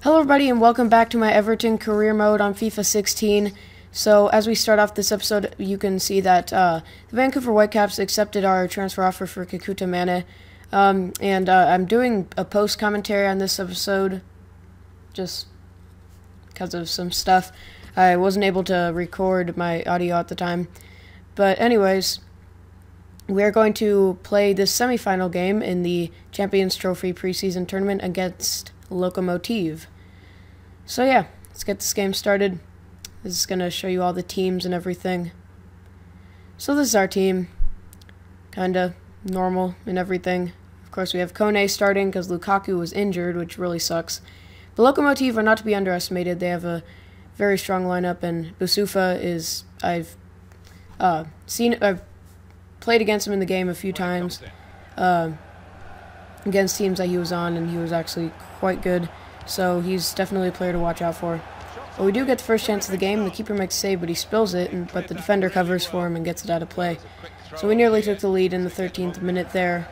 Hello everybody and welcome back to my Everton career mode on FIFA 16. So as we start off this episode, you can see that the Vancouver Whitecaps accepted our transfer offer for Kikuta Mane. I'm doing a post commentary on this episode just because of some stuff. I wasn't able to record my audio at the time. But anyways, we are going to play this semifinal game in the Champions Trophy preseason tournament against Lokomotiv. So yeah, let's get this game started. This is going to show you all the teams and everything. So this is our team. Kinda normal and everything. Of course we have Kone starting because Lukaku was injured, which really sucks. The Lokomotiv are not to be underestimated. They have a very strong lineup, and Busufa is, I've played against him in the game a few times. Against teams that he was on, and he was actually quite good. So he's definitely a player to watch out for. But we do get the first chance of the game. The keeper makes a save, but he spills it, but the defender covers for him and gets it out of play. So we nearly took the lead in the 13th minute there.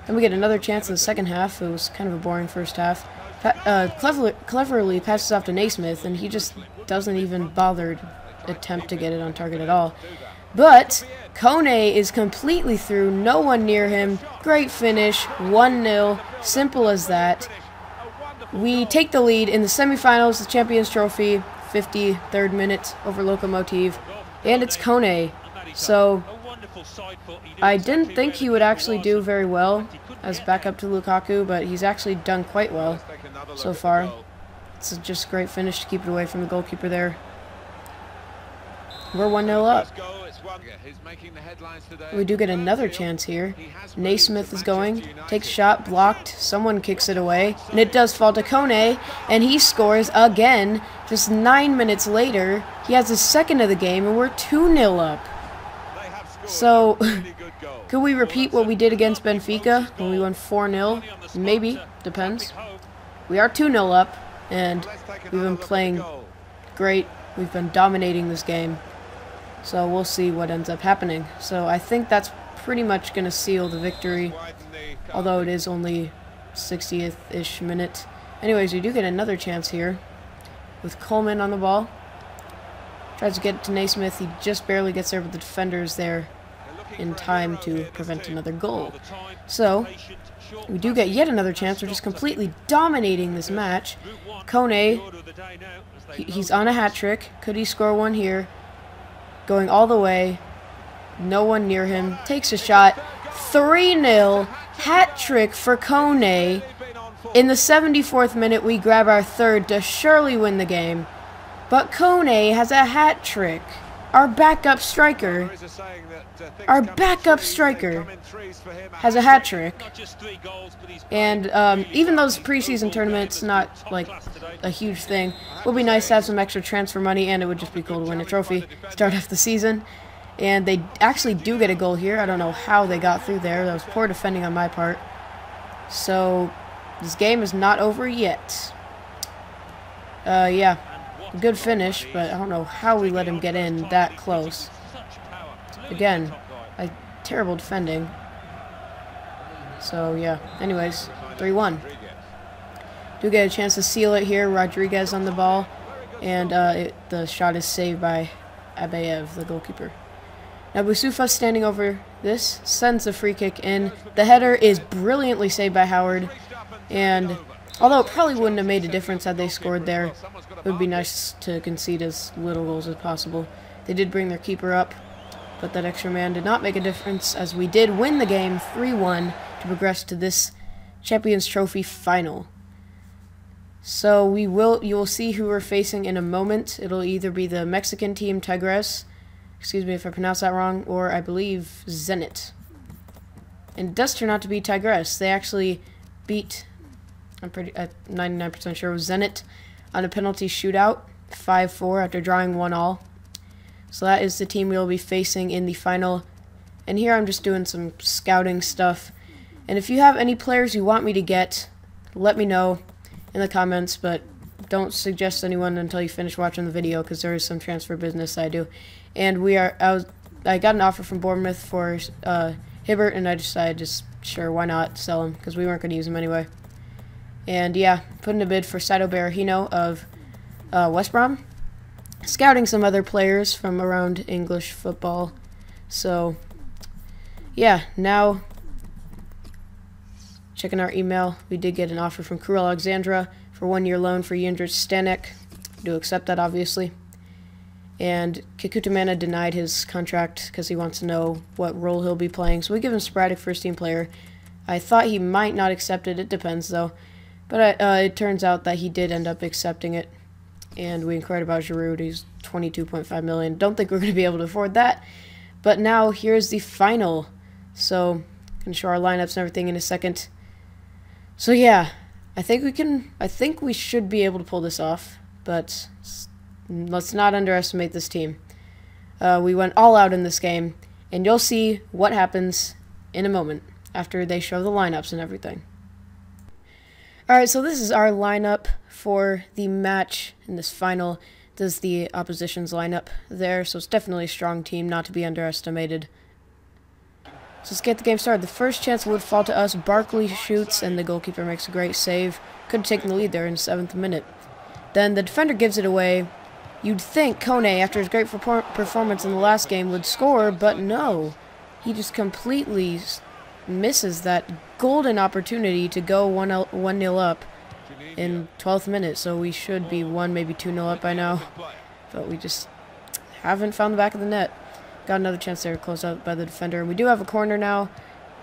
Then we get another chance in the second half. It was kind of a boring first half. Cleverly passes off to Naismith, and he just doesn't even bother to attempt to get it on target at all. But Kone is completely through, no one near him. Great finish, 1-0, simple as that. We take the lead in the semifinals, the Champions Trophy, 53rd minute over Lokomotiv, and it's Kone. So I didn't think he would actually do very well as backup to Lukaku, but he's actually done quite well so far. It's just a great finish to keep it away from the goalkeeper there. We're 1-0 up. We do get another chance here. Naismith is going, takes a shot, blocked, someone kicks it away, and it does fall to Kone, and he scores again. Just 9 minutes later, he has his second of the game, and we're 2-0 up. So, could we repeat what we did against Benfica when we won 4-0? Maybe, depends. We are 2-0 up, and we've been playing great. We've been dominating this game. So we'll see what ends up happening. So I think that's pretty much going to seal the victory, although it is only 60th-ish minute. Anyways, we do get another chance here with Coleman on the ball. Tries to get it to Naismith. He just barely gets there, but the defender is there in time to prevent another goal. So we do get yet another chance. We're just completely dominating this match. Kone, he's on a hat trick. Could he score one here? Going all the way, no one near him, takes a shot, 3-0, hat trick for Kone. In the 74th minute, we grab our third to surely win the game, but Kone has a hat trick. Our backup striker has a hat trick, and even though this preseason tournament's not like a huge thing, it would be nice to have some extra transfer money, and it would just be cool to win a trophy, start off the season. And they actually do get a goal here. I don't know how they got through there. That was poor defending on my part. So this game is not over yet. Yeah. Good finish, but I don't know how we let him get in that close. Again, terrible defending. So, yeah. Anyways, 3-1. Do get a chance to seal it here. Rodriguez on the ball. And the shot is saved by Abayev, the goalkeeper. Now, Busufa standing over this, sends the free kick in. The header is brilliantly saved by Howard. And although it probably wouldn't have made a difference had they scored there, it would be nice to concede as little goals as possible. They did bring their keeper up, but that extra man did not make a difference, as we did win the game 3-1 to progress to this Champions Trophy final. So you will see who we're facing in a moment. It'll either be the Mexican team Tigres, excuse me if I pronounce that wrong, or I believe Zenit. And it does turn out to be Tigres. They actually beat, I'm 99% sure it was Zenit, on a penalty shootout, 5-4 after drawing 1-1. So that is the team we will be facing in the final. And here I'm just doing some scouting stuff. And if you have any players you want me to get, let me know in the comments, but don't suggest anyone until you finish watching the video, because there is some transfer business I do. And I got an offer from Bournemouth for Hibbert, and I decided just, sure, why not sell him, because we weren't going to use him anyway. And yeah, put in a bid for Saito Berahino of West Brom. Scouting some other players from around English football. So yeah, now checking our email, we did get an offer from Crew Alexandra for 1-year loan for Jindřich Stanek. Do accept that, obviously. And Kikutamana denied his contract because he wants to know what role he'll be playing. So we give him sporadic first-team player. I thought he might not accept it. It depends, though. But it turns out that he did end up accepting it. And we inquired about Giroud. He's $22.5 million. Don't think we're going to be able to afford that. But now here's the final. So I'm going to show our lineups and everything in a second. So yeah, I think we should be able to pull this off. But let's not underestimate this team. We went all out in this game, and you'll see what happens in a moment after they show the lineups and everything. Alright, so this is our lineup for the match in this final. This is the opposition's lineup there, so it's definitely a strong team, not to be underestimated. So let's get the game started. The first chance would fall to us. Barkley shoots, and the goalkeeper makes a great save. Could have taken the lead there in the 7th minute. Then the defender gives it away. You'd think Kone, after his great performance in the last game, would score, but no. He just completely misses that golden opportunity to go 1-0 up in 12th minute. So we should be 1, maybe 2-0 up by now. But we just haven't found the back of the net. Got another chance there, closed out by the defender. We do have a corner now.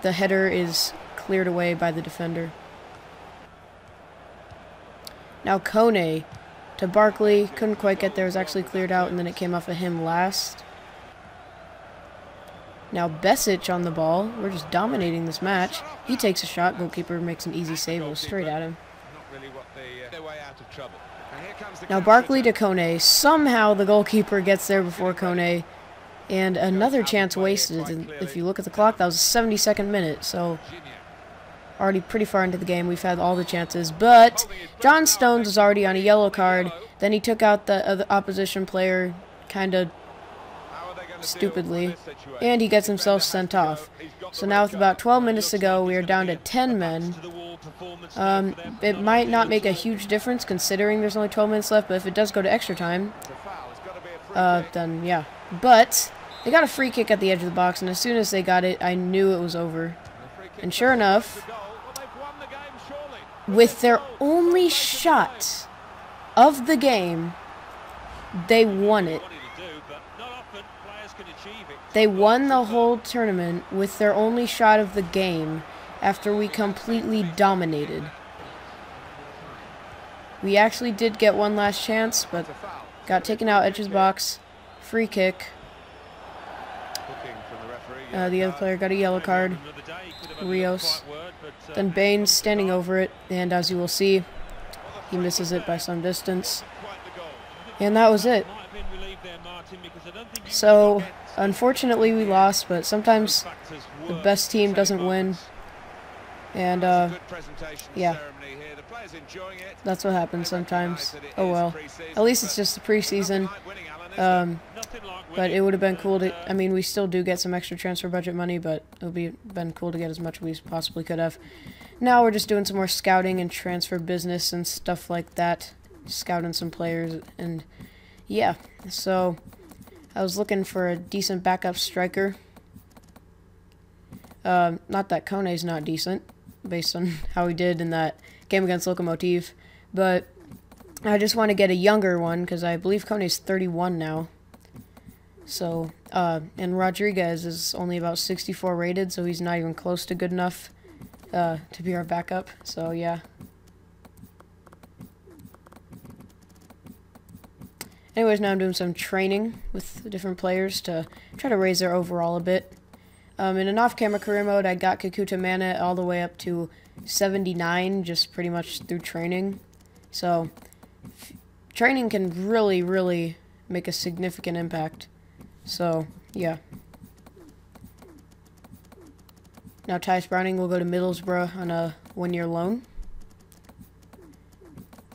The header is cleared away by the defender. Now Kone to Barkley, couldn't quite get there, it was actually cleared out, and then it came off of him last. Now Besic on the ball, we're just dominating this match. He takes a shot, goalkeeper makes an easy save, it was straight at him. Now Barkley to Kone, somehow the goalkeeper gets there before Kone, and another chance wasted. And if you look at the clock, that was the 72nd minute, so already pretty far into the game. We've had all the chances, but John Stones was already on a yellow card. Then he took out the opposition player kind of stupidly, and he gets himself sent off. So now with about 12 minutes to go, we are down to 10 men. It might not make a huge difference considering there's only 12 minutes left, but if it does go to extra time, then yeah. But they got a free kick at the edge of the box, and as soon as they got it, I knew it was over. And sure enough, with their only shot of the game, they won it. They won the whole tournament with their only shot of the game after we completely dominated. We actually did get one last chance, but got taken out edge of the box. Free kick. The other player got a yellow card. Rios. Then Baines standing over it, and as you will see, he misses it by some distance. And that was it. So, unfortunately we lost, but sometimes the best team doesn't win. And, yeah. That's what happens sometimes. Oh well. At least it's just the preseason. But it would have been cool to, I mean, we still do get some extra transfer budget money, but it would been cool to get as much as we possibly could have. Now we're just doing some more scouting and transfer business and stuff like that. Scouting some players, and yeah. So I was looking for a decent backup striker. Not that Kone's not decent, based on how he did in that game against Lokomotiv, but I just want to get a younger one, because I believe Kone's 31 now. So, and Rodriguez is only about 64 rated, so he's not even close to good enough to be our backup. So, yeah. Anyways, now I'm doing some training with different players to try to raise their overall a bit. In an off-camera career mode, I got Kikutamana all the way up to 79, just pretty much through training. So, training can really, really make a significant impact. So, yeah. Now Tyus Browning will go to Middlesbrough on a 1-year loan.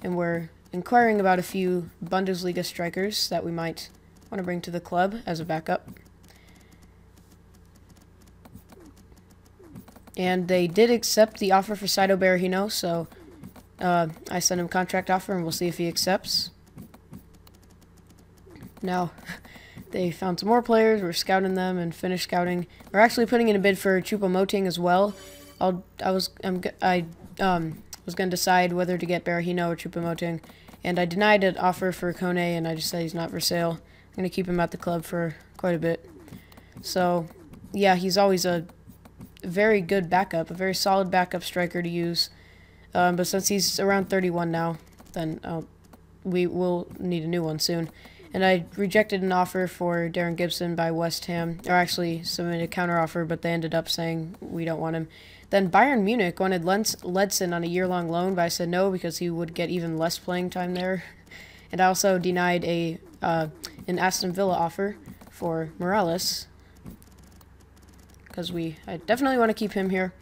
And we're inquiring about a few Bundesliga strikers that we might want to bring to the club as a backup. And they did accept the offer for Saito Berahino, so I sent him a contract offer, and we'll see if he accepts. Now, they found some more players. We're scouting them and finished scouting. We're actually putting in a bid for Choupo-Moting as well. I was going to decide whether to get Berahino or Choupo-Moting, and I denied an offer for Kone, and I just said he's not for sale. I'm going to keep him at the club for quite a bit. So, yeah, he's always a very good backup, a very solid backup striker to use. But since he's around 31 now, then we will need a new one soon. And I rejected an offer for Darren Gibson by West Ham, or actually submitted a counter-offer, but they ended up saying we don't want him. Then Bayern Munich wanted Ledson on a year-long loan, but I said no because he would get even less playing time there. And I also denied an Aston Villa offer for Morales, because I definitely want to keep him here.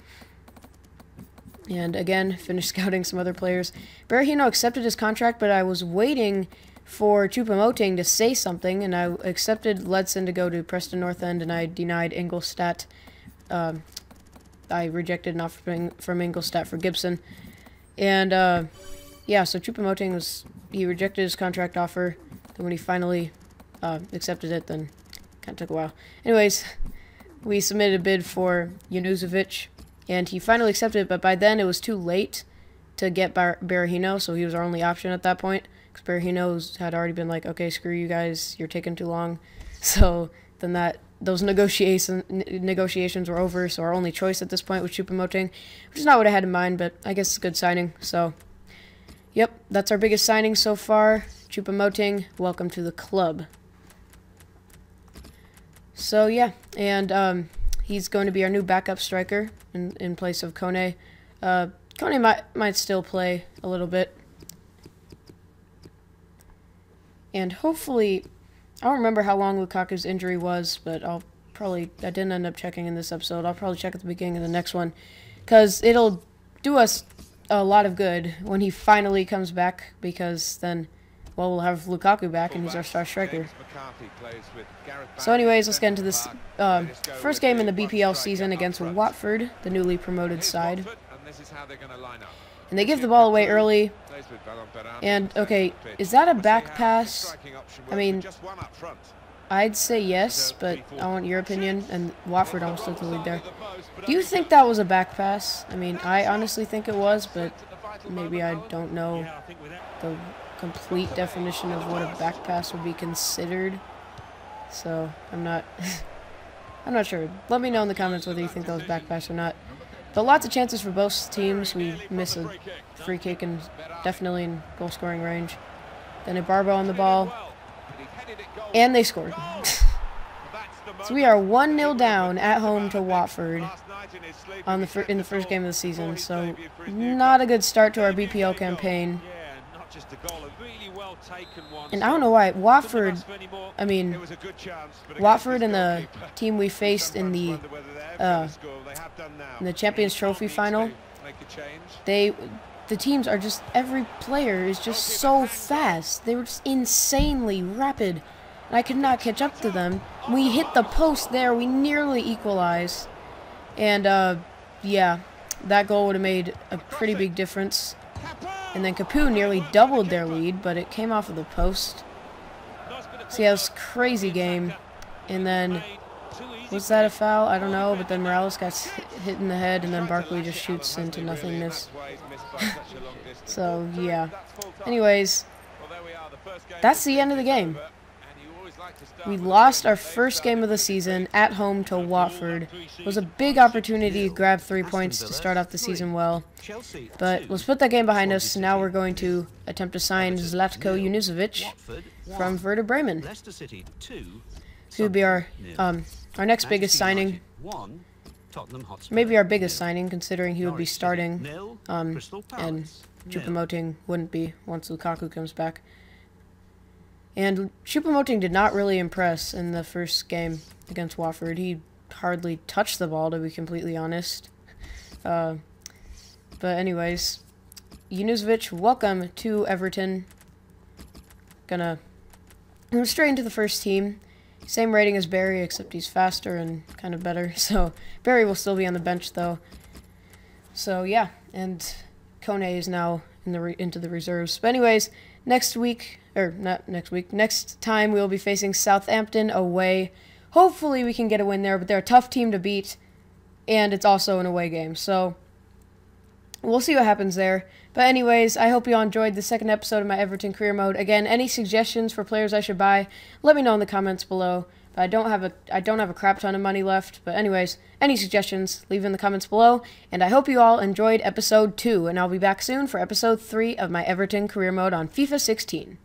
And again, finished scouting some other players. Berahino accepted his contract, but I was waiting for Choupo-Moting to say something, and I accepted Ledson to go to Preston North End, and I denied Ingolstadt. I rejected an offer from Ingolstadt for Gibson. And, yeah, so Choupo-Moting he rejected his contract offer. Then when he finally accepted it, then kind of took a while. Anyways, we submitted a bid for Junuzovic, and he finally accepted it, but by then it was too late to get Berahino, so he was our only option at that point. Berahino had already been like, okay, screw you guys, you're taking too long. So then those negotiations were over, so our only choice at this point was Choupo-Moting, which is not what I had in mind, but I guess it's a good signing. So, yep, that's our biggest signing so far. Choupo-Moting, welcome to the club. So, yeah, and he's going to be our new backup striker in place of Kone. Kone might still play a little bit. And hopefully, I don't remember how long Lukaku's injury was, but I didn't end up checking in this episode. I'll probably check at the beginning of the next one, because it'll do us a lot of good when he finally comes back, because then, well, we'll have Lukaku back, and he's our star striker. So anyways, let's get into this first game in the BPL season against Watford, the newly promoted side. And they give the ball away early. And, okay, is that a back pass? I mean, I'd say yes, but I want your opinion. And Watford almost took the lead there. Do you think that was a back pass? I mean, I honestly think it was, but maybe I don't know the complete definition of what a back pass would be considered. So, I'm not sure. Let me know in the comments whether you think that was back pass or not. But lots of chances for both teams. We miss a free kick and definitely in goal scoring range. Then Ibarbo on the ball. And they scored. So we are 1-0 down at home to Watford in the first game of the season. So not a good start to our BPL campaign. And I don't know why. Watford and the team we faced in the Champions Trophy final, the teams are just, every player is just so fast. They were just insanely rapid, and I could not catch up to them. We hit the post there. We nearly equalized, and yeah, that goal would have made a pretty big difference. And then Capu nearly doubled their lead, but it came off of the post. So yeah, it was a crazy game. And then, was that a foul? I don't know, but then Morales got hit in the head, and then Barkley just shoots into nothingness. So, yeah. Anyways, that's the end of the game. We lost our first game of the season at home to Watford. It was a big opportunity to grab 3 points to start off the season well. But let's put that game behind us. Now we're going to attempt to sign Zlatko Junuzovic from Werder Bremen. This would be our next biggest signing. Maybe our biggest signing, considering he would be starting, and Choupo-Moting wouldn't be once Lukaku comes back. And Choupo-Moting did not really impress in the first game against Watford. He hardly touched the ball, to be completely honest. But anyways, Junuzovic, welcome to Everton. Gonna go straight into the first team. Same rating as Barry, except he's faster and kind of better. So Barry will still be on the bench, though. So yeah, and Kone is now into the reserves. But anyways, next time we will be facing Southampton away. Hopefully we can get a win there, but they're a tough team to beat, and it's also an away game. So we'll see what happens there. But anyways, I hope you all enjoyed the second episode of my Everton career mode. Again, any suggestions for players I should buy, let me know in the comments below. But I don't have a crap ton of money left. But anyways, any suggestions, leave in the comments below. And I hope you all enjoyed episode 2, and I'll be back soon for episode 3 of my Everton career mode on FIFA 16.